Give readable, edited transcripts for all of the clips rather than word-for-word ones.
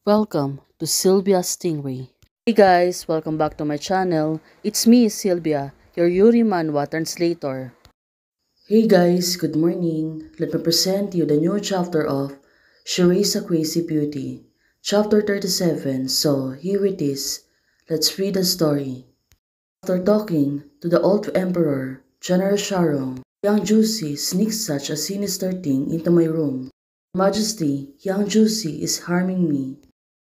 Welcome to Sylvia Stingray. Hey guys, welcome back to my channel. It's me, Sylvia, your Yuri Manhwa translator. Hey guys, good morning. Let me present you the new chapter of She Raised a Crazy Beauty, chapter 37. So here it is. Let's read the story. After talking to the old emperor, General Sharong, young Juicy sneaks such a sinister thing into my room. Majesty, young Juicy is harming me.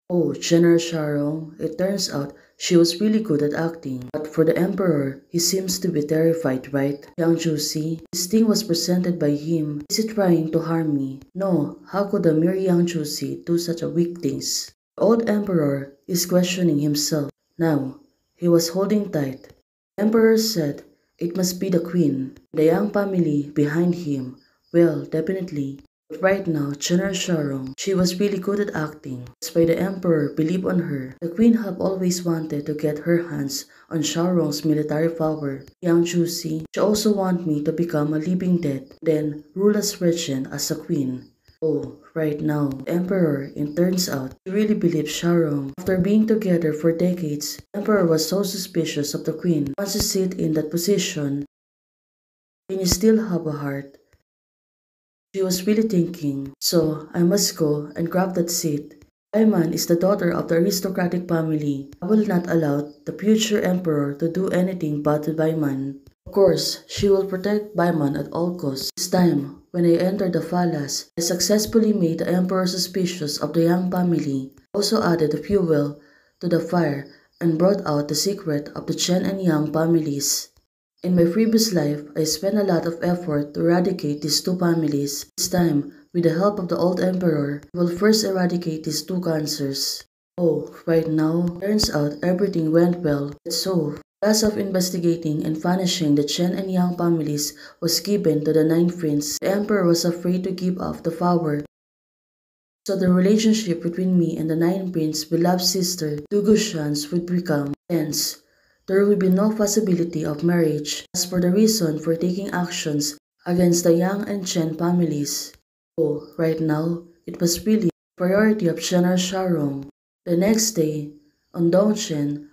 Oh, General Sharong, it turns out she was really good at acting. But for the Emperor, he seems to be terrified, right? Young Juicy, this thing was presented by him. Is he trying to harm me? No, how could a mere young Juicy do such a weak things? The old Emperor is questioning himself. Now, he was holding tight. The Emperor said, it must be the Queen, the young family behind him. Well, definitely. But right now, General Sharong, she was really good at acting. That's why the Emperor believed on her. The Queen have always wanted to get her hands on Sharong's military power. Young Juicy, she also want me to become a living dead, then rule as regent as a queen. Oh, right now, the Emperor, it turns out, he really believes Sharong. After being together for decades, the Emperor was so suspicious of the Queen. Once you sit in that position, can you still have a heart? She was really thinking, so I must go and grab that seat. Baiman is the daughter of the aristocratic family. I will not allow the future emperor to do anything bad to Baiman. Of course, she will protect Baiman at all costs. This time, when I entered the palace, I successfully made the emperor suspicious of the young family. I also added the fuel to the fire and brought out the secret of the Chen and Yang families. In my previous life, I spent a lot of effort to eradicate these two families. This time, with the help of the old emperor, we will first eradicate these two cancers. Oh, right now, turns out everything went well. So, the task of investigating and punishing the Chen and Yang families was given to the Ninth Prince. The emperor was afraid to give up the power. So the relationship between me and the Ninth Prince, beloved sister, Dugushans, would become tense. There will be no possibility of marriage. As for the reason for taking actions against the Yang and Chen families, oh, right now, it was really the priority of General Sharong. The next day, on Dongshen,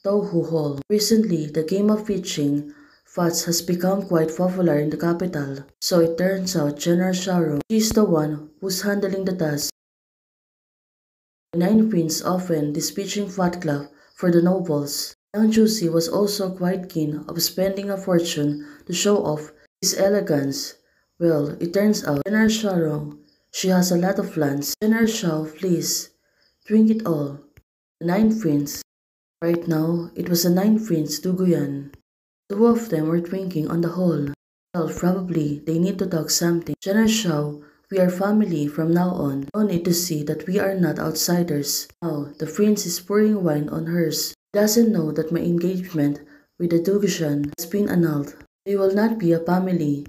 Tohu Hall, recently the game of pitching Fats has become quite popular in the capital. So it turns out General Sharong, she's the one who's handling the task. The Nine Prince often dispatching Fat Club for the nobles. Young Juicy was also quite keen of spending a fortune to show off his elegance. Well, it turns out General Sharong, she has a lot of plans. General Shao, please, drink it all. The Nine Prince. Right now, it was the Nine Prince Duguyan. Two of them were drinking on the hall. Well, probably they need to talk something. General Shao, we are family from now on. No need to see that we are not outsiders. Now, the prince is pouring wine on hers. He doesn't know that my engagement with the Dugshan has been annulled. We will not be a family.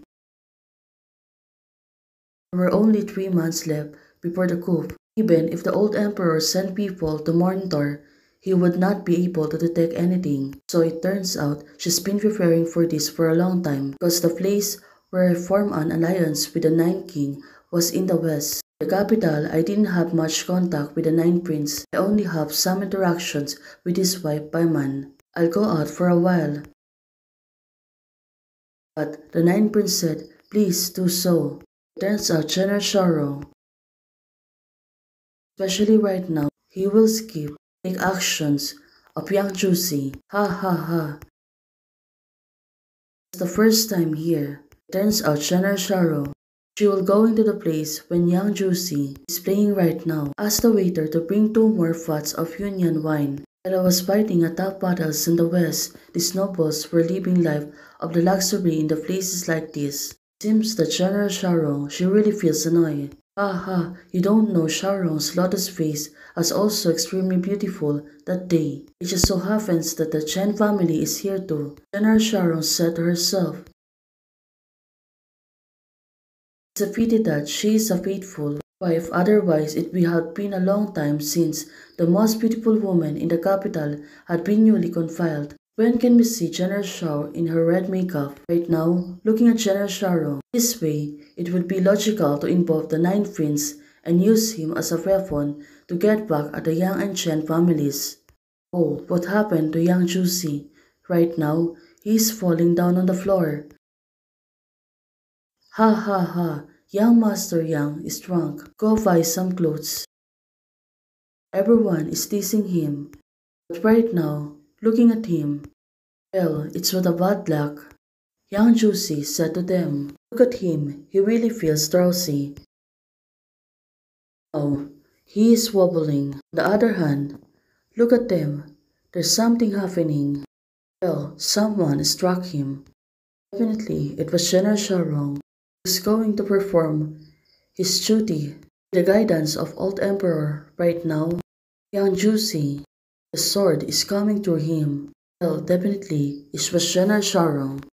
There were only 3 months left before the coup. Even if the old emperor sent people to monitor, he would not be able to detect anything. So it turns out she's been preparing for this for a long time because the place where I formed an alliance with the Ninth King was in the west. The capital, I didn't have much contact with the Ninth Prince. I only have some interactions with his wife Baiman. I'll go out for a while. But the Ninth Prince said, please do so. It turns out General Sharo, especially right now, he will skip take actions of young Juicy. Ha ha ha. It's the first time here. It turns out General Sharo, she will go into the place when young Juicy is playing right now. Ask the waiter to bring 2 more pots of Yunnan wine. While I was fighting a tough battles in the west, these nobles were living life of the luxury in the places like this. Seems that General Sharo, she really feels annoyed. Ha ha, you don't know Sharong's lotus face was also extremely beautiful that day. It just so happens that the Chen family is here too. General Sharong said to herself. It's a pity that she is a faithful wife, otherwise it would have been a long time since the most beautiful woman in the capital had been newly confined. When can we see General Shao in her red makeup? Right now, looking at General Shao, this way, it would be logical to involve the Ninth Prince and use him as a weapon to get back at the Yang and Chen families. Oh, what happened to Yang Juicy? Right now, he's falling down on the floor. Ha ha ha, young Master Yang is drunk. Go buy some clothes. Everyone is teasing him. But right now, looking at him, well, it's what a bad luck. Young Juicy said to them, look at him, he really feels drowsy. Oh, he is wobbling. On the other hand, look at them, there's something happening. Well, someone struck him. Definitely, it was General Sharong, who was going to perform his duty with the guidance of Old Emperor. Right now, Young Juicy, the sword is coming through him. Well, definitely, it was General Sharong.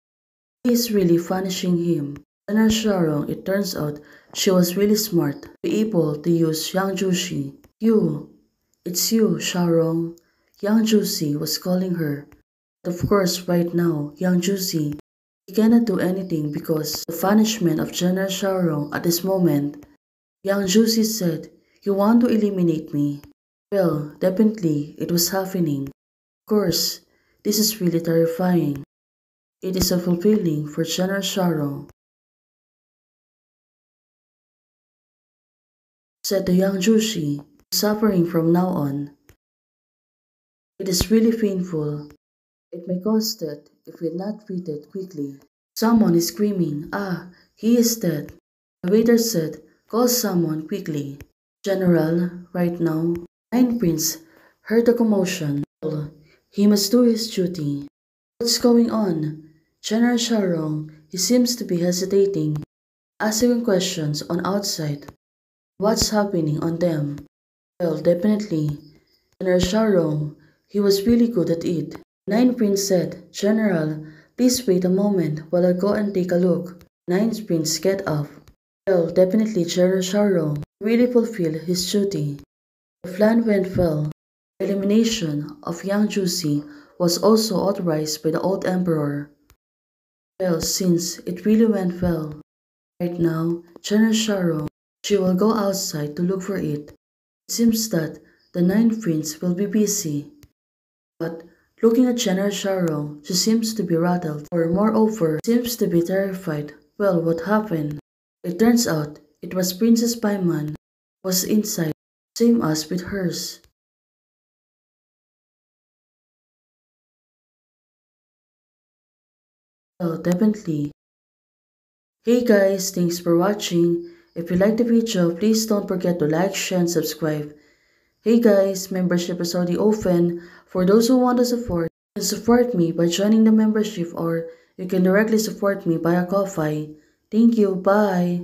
He is really punishing him. General Sharong, it turns out, she was really smart to be able to use Yang Juicy. It's you, Sharong. Yang Juicy was calling her. But of course, right now, Yang Juicy, he cannot do anything because the punishment of General Sharong at this moment. Yang Juicy said, you want to eliminate me? Well, definitely, it was happening. Of course, this is really terrifying. It is a fulfilling for General Sharong, said the Young Juicy, suffering from now on. It is really painful. It may cause death if we are not treated quickly. Someone is screaming, ah, he is dead. The waiter said, call someone quickly. General, right now. Nine Prince heard the commotion. Well, he must do his duty. What's going on? General Sharong, he seems to be hesitating, asking questions on outside. What's happening on them? Well, definitely. General Sharong, he was really good at it. Nine Prince said, General, please wait a moment while I go and take a look. Nine Prince get up. Well, definitely General Sharong really fulfilled his duty. The plan went well. The elimination of Yang Juicy was also authorized by the old emperor. Well, since it really went well, right now, General Sharong, she will go outside to look for it. It seems that the Ninth Prince will be busy. But looking at General Sharong, she seems to be rattled, or moreover, seems to be terrified. Well, what happened? It turns out it was Princess Paimon was inside, same as with hers. Well, definitely. Hey guys, thanks for watching. If you like the video, please don't forget to like, share, and subscribe. Hey guys, membership is already open. For those who want to support, you can support me by joining the membership or you can directly support me via Ko-Fi. Thank you, bye.